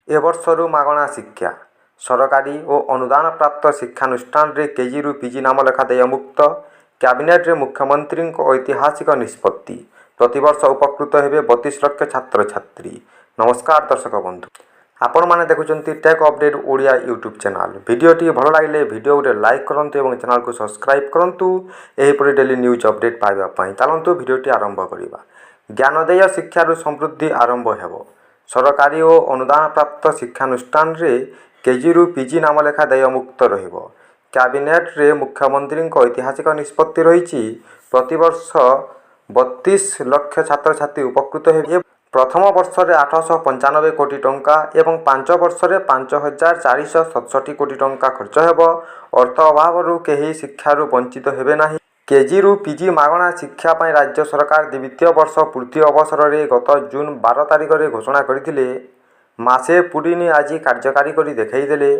ए वर्षरू मागणा शिक्षा सरकारी और अनुदान प्राप्त शिक्षानुष्ठान रे केजी रु पीजी नाम लेखा देय मुक्त कैबिनेट रे मुख्यमंत्री ऐतिहासिक निष्पत्ति प्रतिवर्ष उपकृत हेबे 32 लाख छात्र छात्री। नमस्कार दर्शक बंधु, आपण माने देखुचंती tech update Odia YouTube channel. वीडियोटी भल लागिले वीडियो गोटे लाइक करंतु एवं चैनल को सब्सक्राइब करंतु एहीपरि डेली न्यूज अपडेट पाइबा पई। चलंतु वीडियोटी आरंभ करिबा। ज्ञानोदय शिक्षारु समृद्धि आरंभ हेबो। सरकारी और अनुदान प्राप्त शिक्षानुष्ठान रे केजी रु पीजी नाम लेखा देय मुक्त रहिबो। कैबिनेट रे मुख्यमंत्री ऐतिहासिक निष्पत्ति रही प्रतिवर्ष 32 लाख छात्र छात्री उपकृत हेबे। प्रथम वर्ष रे 895 कोटी टंका एवं 5 वर्ष रे 5467 कोटी टंका खर्च हेबो। अर्थ अभाव केही शिक्षारु वंचित हेबे नाही। केजी रु पीजी मागणा शिक्षा पाई राज्य सरकार द्वितीय वर्ष पूर्ति अवसर में गत जून 12 तारिख में घोषणा करथिले। मासे पुरीनी आज कार्यकारी करी देखैदेले।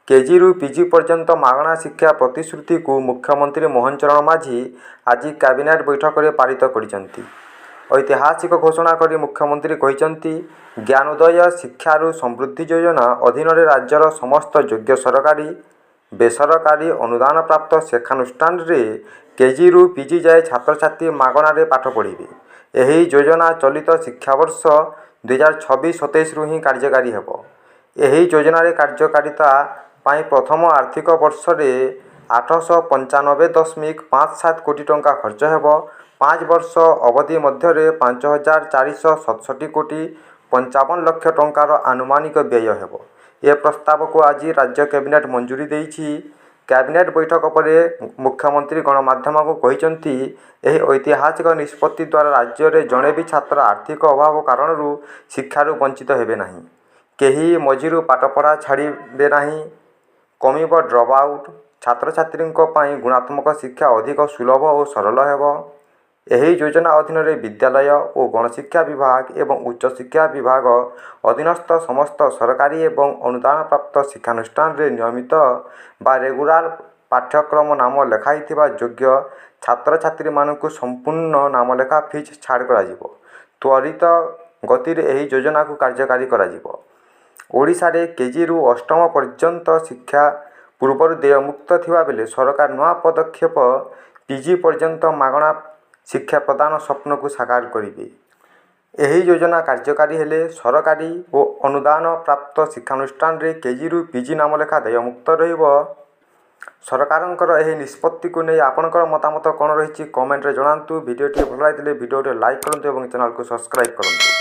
केजी रु पीजी पर्यंत मागणा शिक्षा प्रतिश्रुति को मुख्यमंत्री मोहन चरण माझी आज कैबिनेट बैठक में पारित करिसंती। ऐतिहासिक घोषणा करी मुख्यमंत्री कहिसंती ज्ञानोदय शिक्षारु समृद्धि योजना अधीन रे राज्यर समस्त योग्य सरकारी बेसरकारी अनुदान प्राप्त शिक्षानुष्ठान रे केजी रु पीजी जाए छात्र छात्री मागणारे पाठ पढ़िबे। एही योजना चलित शिक्षावर्ष 2026-27 रु ही कार्यकारी हेबो। एही योजना रे कार्यकारिता पाई प्रथम आर्थिक वर्ष रे 895.57 कोटी टंका खर्च हेबो। 5 वर्ष अवधि मध्य रे 5467 कोटी 55 लाख टंकार आनुमानिक व्यय हेबो। ए प्रस्ताव को आज राज्य कैबिनेट मंजूरी देइछि। कैबिनेट बैठक पर मुख्यमंत्री गणमाध्यम को कहिसंती एही ऐतिहासिक निष्पत्ति द्वारा राज्य रे जणे भी छात्र आर्थिक अभाव कारणरू शिक्षारु वंचित हेबे नाही। केही मझिरु पाठपढ़ा छाड़िबे नाही। कमिब ड्रप आउट। छात्र छात्री पाई गुणात्मक शिक्षा अधिक सुलभ और सरल हेबो। एही योजना अधीन रे विद्यालय और गणशिक्षा विभाग एवं उच्च शिक्षा विभाग अधीनस्थ समस्त सरकारी एवं अनुदान प्राप्त शिक्षानुष्ठान रे नियमित बा रेगुलार पाठ्यक्रम नाम लेखाइथिबा योग्य छात्र छात्री मानकु संपूर्ण नाम लेखा फीस छाड़ करा जिवो। त्वरित गति रे एही योजना को कार्यकारी करा जिवो। ओडिशा रे केजी रु अष्टम पर्यंत शिक्षा पूर्व देय मुक्त थिबा बेले सरकार नवा पदक्षेप पीजी पर्यंत मागणा शिक्षा प्रदान स्वप्न को साकार करिबे। एही योजना कार्यकारी हेले सरकारी और अनुदान प्राप्त शिक्षानुष्ठान रे केजी रु पीजी नाम लेखा देय मुक्त रहिबो। सरकारंकर एही निष्पत्ति को नै आपनकर मतामत कोन रहिछि कमेंट रे जणांतु। वीडियोटी भल लागिले वीडियोटी लाइक करंतु एवं चैनल को सब्सक्राइब करंतु।